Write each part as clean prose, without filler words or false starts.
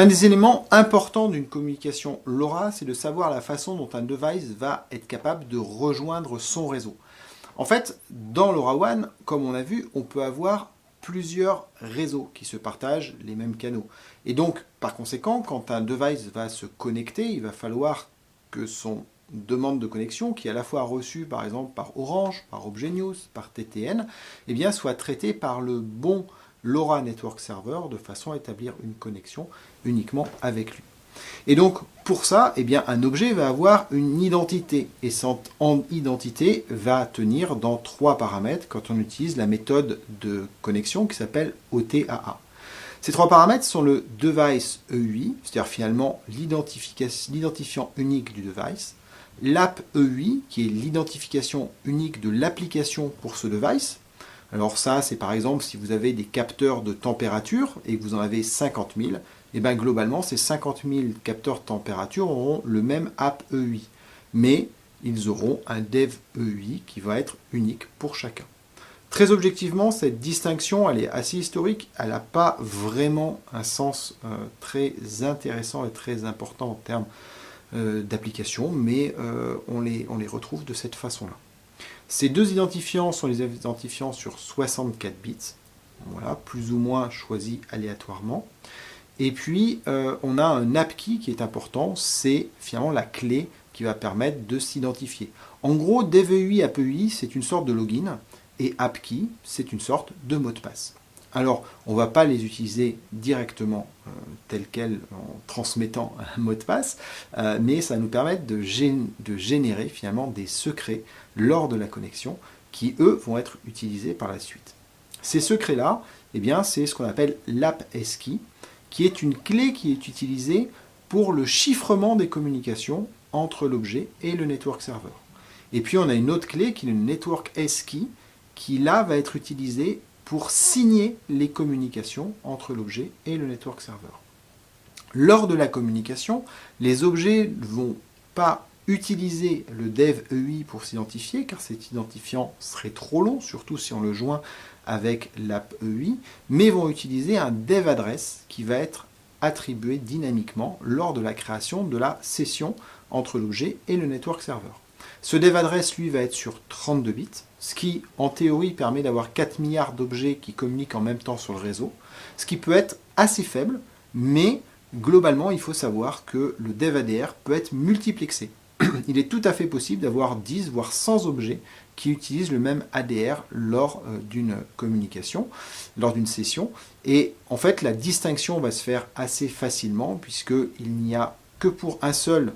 Un des éléments importants d'une communication LoRa, c'est de savoir la façon dont un device va être capable de rejoindre son réseau. En fait, dans LoRaWAN, comme on a vu, on peut avoir plusieurs réseaux qui se partagent les mêmes canaux. Et donc, par conséquent, quand un device va se connecter, il va falloir que son demande de connexion, qui est à la fois reçue par exemple par Orange, par ObjNews, par TTN, eh bien, soit traitée par le bon LoRa Network Server de façon à établir une connexion uniquement avec lui. Et donc, pour ça, eh bien, un objet va avoir une identité. Et cette identité va tenir dans 3 paramètres quand on utilise la méthode de connexion qui s'appelle OTAA. Ces 3 paramètres sont le device EUI, c'est-à-dire finalement l'identifiant unique du device, l'app EUI, qui est l'identification unique de l'application pour ce device. Alors ça, c'est par exemple si vous avez des capteurs de température et que vous en avez 50 000, et bien globalement, ces 50 000 capteurs de température auront le même app EUI. Mais ils auront un dev EUI qui va être unique pour chacun. Très objectivement, cette distinction, elle est assez historique. Elle n'a pas vraiment un sens très intéressant et très important en termes d'application, mais on les retrouve de cette façon-là. Ces 2 identifiants sont les identifiants sur 64 bits, voilà, plus ou moins choisis aléatoirement. Et puis, on a un AppKey qui est important, c'est finalement la clé qui va permettre de s'identifier. En gros, DevEUI, AppEUI, c'est une sorte de login, et AppKey, c'est une sorte de mot de passe. Alors, on ne va pas les utiliser directement tels quels en transmettant un mot de passe, mais ça va nous permettre de générer finalement des secrets lors de la connexion qui, eux, vont être utilisés par la suite. Ces secrets-là, eh bien, c'est ce qu'on appelle l'AppSkey, qui est une clé qui est utilisée pour le chiffrement des communications entre l'objet et le network server. Et puis, on a une autre clé qui est le network SKey, qui là va être utilisée pour signer les communications entre l'objet et le network server. Lors de la communication, les objets ne vont pas utiliser le dev EUI pour s'identifier, car cet identifiant serait trop long, surtout si on le joint avec l'app EUI, mais vont utiliser un dev address qui va être attribué dynamiquement lors de la création de la session entre l'objet et le network server. Ce dev address, lui, va être sur 32 bits, ce qui, en théorie, permet d'avoir 4 milliards d'objets qui communiquent en même temps sur le réseau, ce qui peut être assez faible, mais globalement, il faut savoir que le dev ADR peut être multiplexé. Il est tout à fait possible d'avoir 10, voire 100 objets qui utilisent le même ADR lors d'une communication, lors d'une session. Et en fait, la distinction va se faire assez facilement, puisqu'il n'y a que pour un seul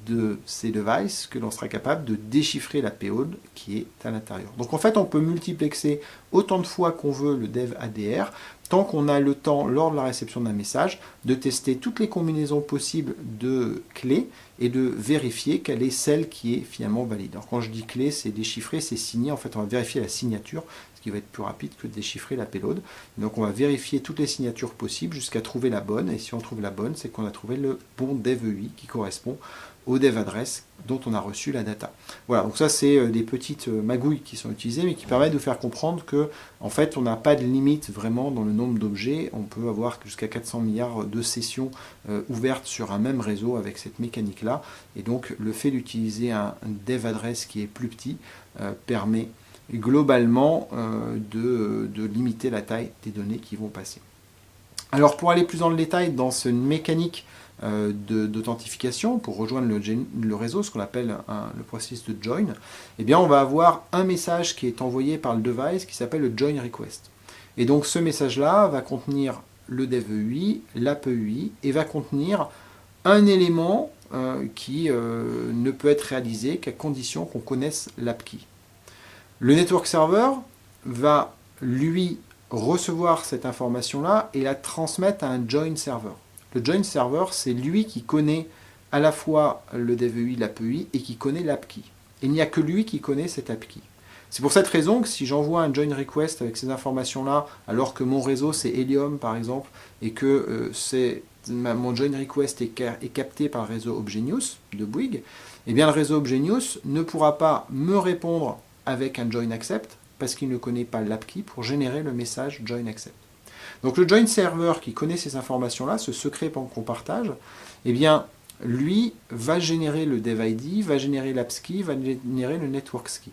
de ces devices que l'on sera capable de déchiffrer la payload qui est à l'intérieur. Donc en fait, on peut multiplexer autant de fois qu'on veut le dev ADR, tant qu'on a le temps, lors de la réception d'un message, de tester toutes les combinaisons possibles de clés et de vérifier quelle est celle qui est finalement valide. Alors quand je dis clé, c'est déchiffrer, c'est signer. En fait, on va vérifier la signature, ce qui va être plus rapide que de déchiffrer la payload. Donc on va vérifier toutes les signatures possibles jusqu'à trouver la bonne. Et si on trouve la bonne, c'est qu'on a trouvé le bon dev EUI qui correspond au dev address dont on a reçu la data. Voilà, donc ça c'est des petites magouilles qui sont utilisées, mais qui permettent de faire comprendre que en fait on n'a pas de limite vraiment dans le nombre d'objets. On peut avoir jusqu'à 400 milliards de sessions ouvertes sur un même réseau avec cette mécanique-là. Et donc le fait d'utiliser un dev address qui est plus petit permet globalement de limiter la taille des données qui vont passer. Alors pour aller plus dans le détail dans cette mécanique d'authentification pour rejoindre le réseau, ce qu'on appelle le processus de join, eh bien on va avoir un message qui est envoyé par le device qui s'appelle le join request. Et donc ce message-là va contenir le dev EUI, l'app EUI, et va contenir un élément qui ne peut être réalisé qu'à condition qu'on connaisse l'AppKey. Le network server va lui recevoir cette information-là et la transmettre à un join server. Le join server, c'est lui qui connaît à la fois le dev EUI, l'app EUI et qui connaît l'AppKey. Il n'y a que lui qui connaît cet AppKey. C'est pour cette raison que si j'envoie un join request avec ces informations-là, alors que mon réseau c'est Helium par exemple, et que mon join request est capté par le réseau ObjNews de Bouygues, eh bien le réseau ObjNews ne pourra pas me répondre avec un join accept parce qu'il ne connaît pas l'AppKey pour générer le message join accept. Donc le join server qui connaît ces informations-là, ce secret qu'on partage, eh bien, lui va générer le dev ID, va générer l'apps key, va générer le network key.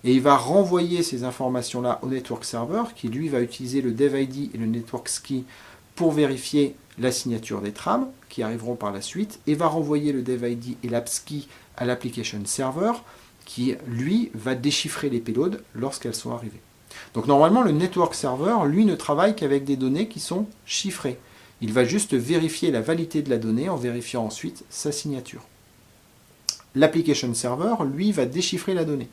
Et il va renvoyer ces informations-là au network server qui, lui, va utiliser le dev ID et le network key pour vérifier la signature des trames qui arriveront par la suite et va renvoyer le dev ID et l'apps key à l'application server qui, lui, va déchiffrer les payloads lorsqu'elles sont arrivées. Donc normalement, le network server, lui, ne travaille qu'avec des données qui sont chiffrées. Il va juste vérifier la validité de la donnée en vérifiant ensuite sa signature. L'application server, lui, va déchiffrer la donnée.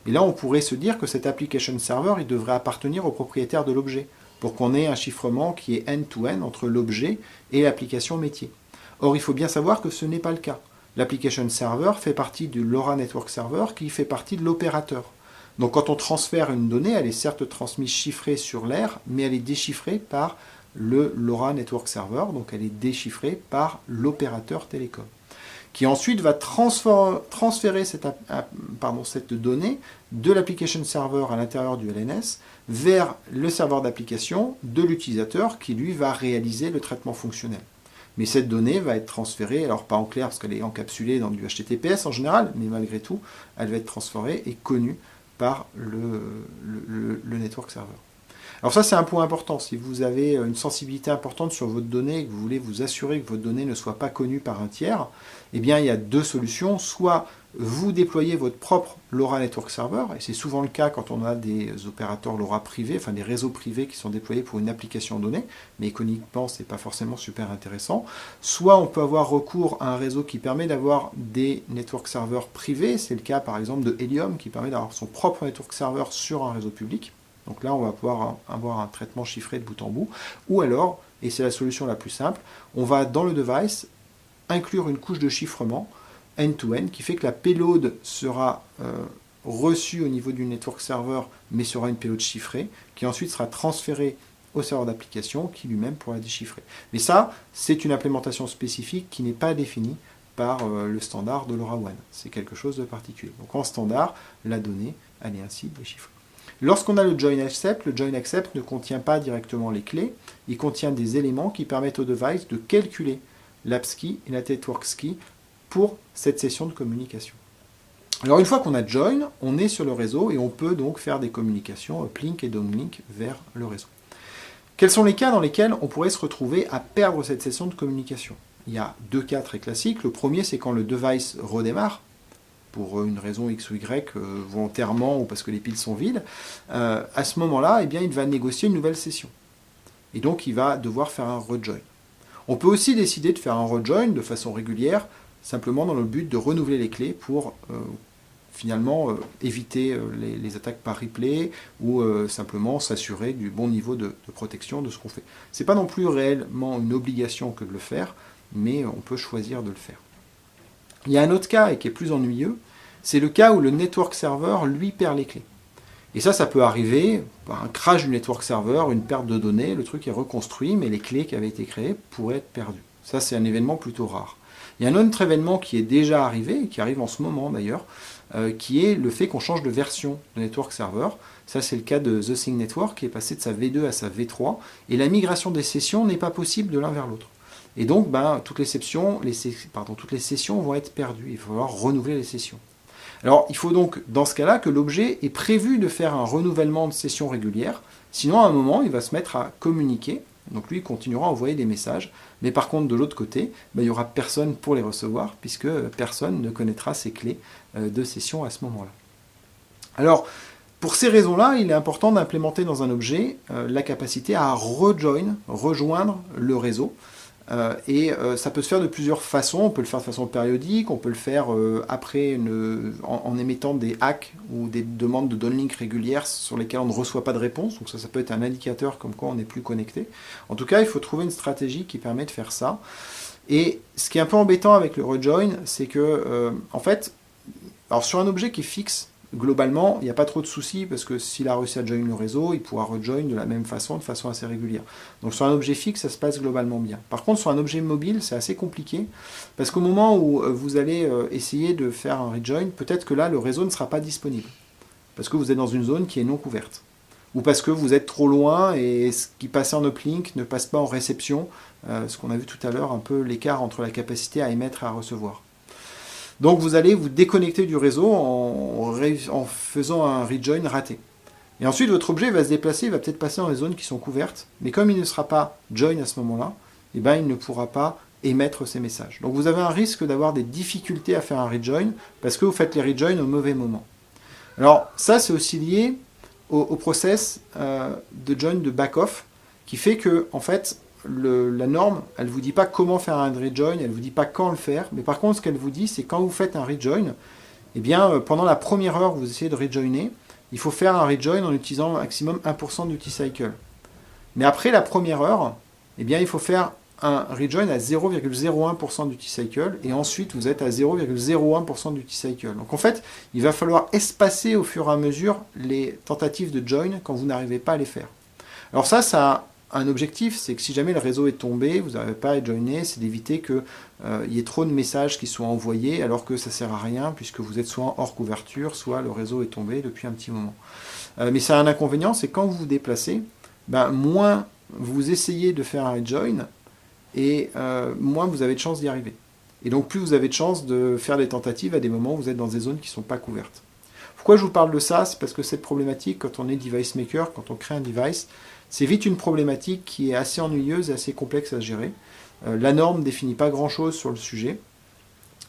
Et là, on pourrait se dire que cet application server, il devrait appartenir au propriétaire de l'objet, pour qu'on ait un chiffrement qui est end-to-end entre l'objet et l'application métier. Or, il faut bien savoir que ce n'est pas le cas. L'application server fait partie du LoRa Network Server qui fait partie de l'opérateur. Donc quand on transfère une donnée, elle est certes transmise chiffrée sur l'air, mais elle est déchiffrée par le LoRa Network Server, donc elle est déchiffrée par l'opérateur télécom, qui ensuite va transférer cette donnée de l'application server à l'intérieur du LNS vers le serveur d'application de l'utilisateur qui lui va réaliser le traitement fonctionnel. Mais cette donnée va être transférée, alors pas en clair parce qu'elle est encapsulée dans du HTTPS en général, mais malgré tout, elle va être transférée et connue par le network server. Alors ça, c'est un point important. Si vous avez une sensibilité importante sur votre donnée et que vous voulez vous assurer que votre donnée ne soit pas connue par un tiers, eh bien, il y a deux solutions. Soit vous déployez votre propre LoRa Network Server, et c'est souvent le cas quand on a des opérateurs LoRa privés, enfin des réseaux privés qui sont déployés pour une application donnée, mais économiquement, ce n'est pas forcément super intéressant. Soit on peut avoir recours à un réseau qui permet d'avoir des network servers privés, c'est le cas par exemple de Helium, qui permet d'avoir son propre network server sur un réseau public. Donc là, on va pouvoir avoir un traitement chiffré de bout en bout. Ou alors, et c'est la solution la plus simple, on va dans le device inclure une couche de chiffrement end-to-end qui fait que la payload sera reçue au niveau du network server, mais sera une payload chiffrée, qui ensuite sera transférée au serveur d'application qui lui-même pourra déchiffrer. Mais ça, c'est une implémentation spécifique qui n'est pas définie par le standard de LoRaWAN. C'est quelque chose de particulier. Donc en standard, la donnée, elle est ainsi déchiffrée. Lorsqu'on a le join accept ne contient pas directement les clés, il contient des éléments qui permettent au device de calculer l'apps key et la network key pour cette session de communication. Alors une fois qu'on a join, on est sur le réseau et on peut donc faire des communications uplink et downlink vers le réseau. Quels sont les cas dans lesquels on pourrait se retrouver à perdre cette session de communication? Il y a deux cas très classiques. Le premier, c'est quand le device redémarre, pour une raison X ou Y, volontairement ou parce que les piles sont vides. À ce moment-là, eh bien, il va négocier une nouvelle session. Et donc, il va devoir faire un rejoin. On peut aussi décider de faire un rejoin de façon régulière, simplement dans le but de renouveler les clés pour finalement éviter les attaques par replay ou simplement s'assurer du bon niveau de protection de ce qu'on fait. Ce n'est pas non plus réellement une obligation que de le faire, mais on peut choisir de le faire. Il y a un autre cas et qui est plus ennuyeux, c'est le cas où le network server lui perd les clés. Et ça peut arriver, un crash du network server, une perte de données, le truc est reconstruit, mais les clés qui avaient été créées pourraient être perdues. Ça, c'est un événement plutôt rare. Il y a un autre événement qui est déjà arrivé, et qui arrive en ce moment d'ailleurs, qui est le fait qu'on change de version de network server. Ça, c'est le cas de The Thing Network, qui est passé de sa V2 à sa V3, et la migration des sessions n'est pas possible de l'un vers l'autre. Et donc, toutes les sessions vont être perdues. Il va falloir renouveler les sessions. Alors, il faut donc, dans ce cas-là, que l'objet ait prévu de faire un renouvellement de session régulière. Sinon, à un moment, il va se mettre à communiquer. Donc, lui, il continuera à envoyer des messages. Mais par contre, de l'autre côté, il n'y aura personne pour les recevoir, puisque personne ne connaîtra ces clés de session à ce moment-là. Alors, pour ces raisons-là, il est important d'implémenter dans un objet la capacité à rejoindre le réseau. Ça peut se faire de plusieurs façons. On peut le faire de façon périodique, on peut le faire après en émettant des hacks ou des demandes de downlink régulières sur lesquelles on ne reçoit pas de réponse. Donc ça peut être un indicateur comme quoi on n'est plus connecté. En tout cas, il faut trouver une stratégie qui permet de faire ça. Et ce qui est un peu embêtant avec le rejoin, c'est que, en fait, alors sur un objet qui est fixe, globalement, il n'y a pas trop de soucis parce que s'il a réussi à join le réseau, il pourra rejoin de la même façon, de façon assez régulière. Donc sur un objet fixe, ça se passe globalement bien. Par contre, sur un objet mobile, c'est assez compliqué parce qu'au moment où vous allez essayer de faire un rejoin, peut-être que là, le réseau ne sera pas disponible parce que vous êtes dans une zone qui est non couverte. ou parce que vous êtes trop loin et ce qui passait en uplink ne passe pas en réception, ce qu'on a vu tout à l'heure, un peu l'écart entre la capacité à émettre et à recevoir. Donc vous allez vous déconnecter du réseau en faisant un rejoin raté. Et ensuite votre objet va se déplacer, il va peut-être passer dans les zones qui sont couvertes, mais comme il ne sera pas join à ce moment-là, eh ben, il ne pourra pas émettre ces messages. Donc vous avez un risque d'avoir des difficultés à faire un rejoin parce que vous faites les rejoins au mauvais moment. Alors ça c'est aussi lié au process de join de back-off qui fait que en fait la norme, elle ne vous dit pas comment faire un rejoin, elle ne vous dit pas quand le faire, mais par contre ce qu'elle vous dit c'est quand vous faites un rejoin, eh bien pendant la première heure où vous essayez de rejoiner, il faut faire un rejoin en utilisant maximum 1% duty cycle. Mais après la première heure, eh bien il faut faire un rejoin à 0,01% duty cycle et ensuite vous êtes à 0,01% duty cycle. Donc en fait, il va falloir espacer au fur et à mesure les tentatives de join quand vous n'arrivez pas à les faire. Alors ça a un objectif, c'est que si jamais le réseau est tombé, vous n'arrivez pas à joiner, c'est d'éviter qu'il y ait trop de messages qui soient envoyés alors que ça ne sert à rien puisque vous êtes soit hors couverture, soit le réseau est tombé depuis un petit moment. Mais ça a un inconvénient, c'est quand vous vous déplacez, moins vous essayez de faire un rejoin, et moins vous avez de chances d'y arriver. Et donc plus vous avez de chances de faire des tentatives à des moments où vous êtes dans des zones qui ne sont pas couvertes. Pourquoi je vous parle de ça? C'est parce que cette problématique, quand on est device maker, quand on crée un device, c'est vite une problématique qui est assez ennuyeuse et assez complexe à gérer. La norme ne définit pas grand-chose sur le sujet,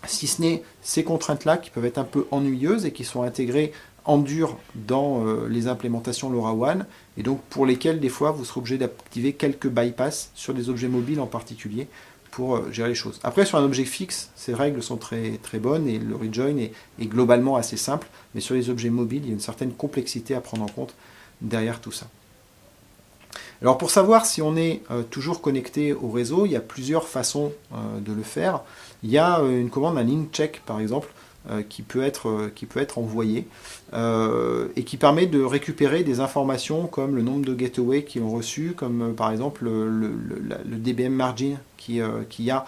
si ce n'est ces contraintes-là qui peuvent être un peu ennuyeuses et qui sont intégrées en dur dans les implémentations LoRaWAN, et donc pour lesquelles des fois vous serez obligé d'activer quelques bypass sur des objets mobiles en particulier pour gérer les choses. Après sur un objet fixe, ces règles sont très, très bonnes et le rejoin est globalement assez simple, mais sur les objets mobiles, il y a une certaine complexité à prendre en compte derrière tout ça. Alors pour savoir si on est toujours connecté au réseau, il y a plusieurs façons de le faire. Il y a une commande, un link check par exemple, qui peut être envoyé et qui permet de récupérer des informations comme le nombre de gateways qui ont reçu, comme par exemple le dBm margin qu'il y a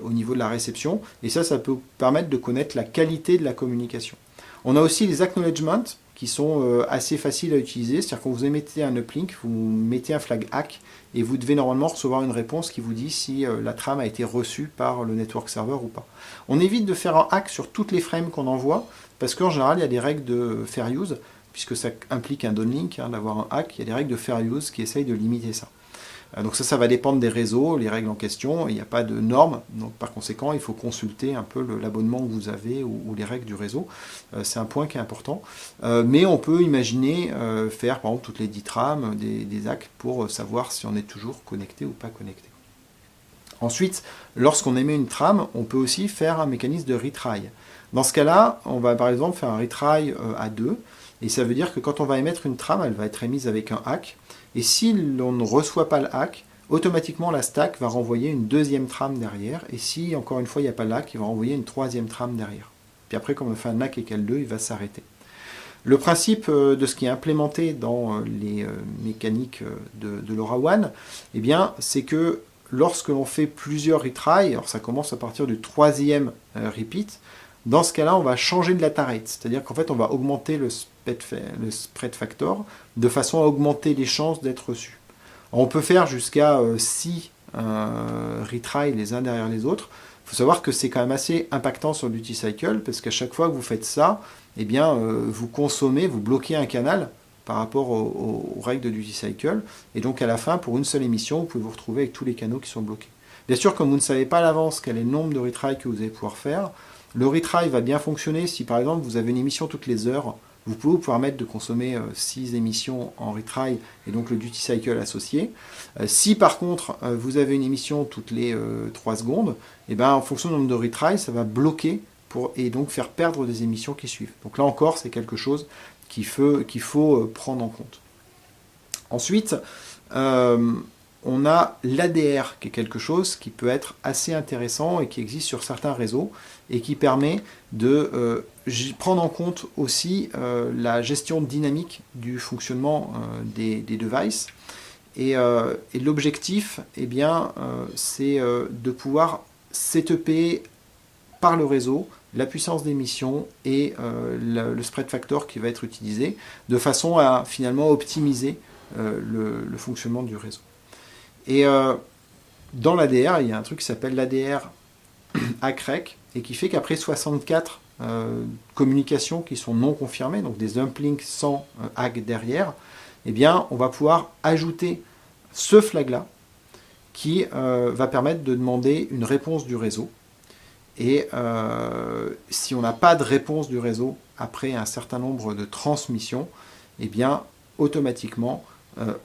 au niveau de la réception. Et ça peut permettre de connaître la qualité de la communication. On a aussi les acknowledgements qui sont assez faciles à utiliser, c'est-à-dire quand vous émettez un uplink, vous mettez un flag hack et vous devez normalement recevoir une réponse qui vous dit si la trame a été reçue par le network server ou pas. On évite de faire un hack sur toutes les frames qu'on envoie, parce qu'en général il y a des règles de fair use, puisque ça implique un downlink, d'avoir un hack, il y a des règles de fair use qui essayent de limiter ça. Donc ça va dépendre des réseaux, les règles en question, il n'y a pas de normes, donc par conséquent il faut consulter un peu l'abonnement que vous avez ou les règles du réseau, c'est un point qui est important, mais on peut imaginer faire par exemple toutes les 10 trames, des hacks pour savoir si on est toujours connecté ou pas connecté. Ensuite, lorsqu'on émet une trame, on peut aussi faire un mécanisme de retry. Dans ce cas-là, on va par exemple faire un retry à 2, et ça veut dire que quand on va émettre une trame, elle va être émise avec un hack, et si l'on ne reçoit pas le hack, automatiquement la stack va renvoyer une deuxième trame derrière, et si encore une fois il n'y a pas le hack, il va renvoyer une troisième trame derrière. Puis après, quand on fait un hack égale 2, il va s'arrêter. Le principe de ce qui est implémenté dans les mécaniques de LoRaWAN, eh bien, c'est que lorsque l'on fait plusieurs retries, alors ça commence à partir du troisième repeat, dans ce cas-là, on va changer de data rate, c'est-à-dire qu'en fait, on va augmenter le spread factor de façon à augmenter les chances d'être reçu. On peut faire jusqu'à 6 retries les uns derrière les autres. Il faut savoir que c'est quand même assez impactant sur le duty cycle, parce qu'à chaque fois que vous faites ça, eh bien, vous consommez, vous bloquez un canal par rapport aux règles de duty cycle, et donc à la fin, pour une seule émission, vous pouvez vous retrouver avec tous les canaux qui sont bloqués. Bien sûr, comme vous ne savez pas à l'avance quel est le nombre de retries que vous allez pouvoir faire, le retry va bien fonctionner si par exemple vous avez une émission toutes les heures, vous pouvez vous permettre de consommer 6 émissions en retry et donc le duty cycle associé. Si par contre vous avez une émission toutes les 3 secondes, et ben, en fonction du nombre de retry, ça va bloquer et donc faire perdre des émissions qui suivent. Donc là encore, c'est quelque chose qu'il faut prendre en compte. Ensuite, on a l'ADR, qui est quelque chose qui peut être assez intéressant et qui existe sur certains réseaux et qui permet de prendre en compte aussi la gestion dynamique du fonctionnement des devices. Et l'objectif, eh bien, c'est de pouvoir setuper par le réseau la puissance d'émission et le spread factor qui va être utilisé, de façon à finalement optimiser le fonctionnement du réseau. Et dans l'ADR, il y a un truc qui s'appelle l'ADR ACREC, et qui fait qu'après 64 communications qui sont non confirmées, donc des uplink sans ACK derrière, eh bien, on va pouvoir ajouter ce flag-là qui va permettre de demander une réponse du réseau. Et si on n'a pas de réponse du réseau après un certain nombre de transmissions, eh bien, automatiquement,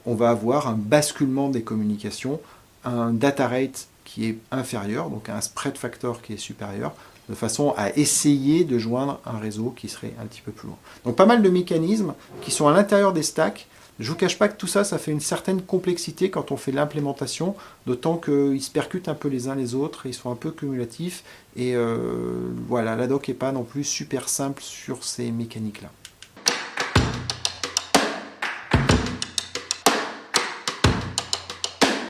on va avoir un basculement des communications, un data rate qui est inférieur, donc un spread factor qui est supérieur, de façon à essayer de joindre un réseau qui serait un petit peu plus loin. Donc pas mal de mécanismes qui sont à l'intérieur des stacks. Je ne vous cache pas que tout ça, ça fait une certaine complexité quand on fait l'implémentation, d'autant qu'ils se percutent un peu les uns les autres, ils sont un peu cumulatifs, et voilà, la doc n'est pas non plus super simple sur ces mécaniques-là.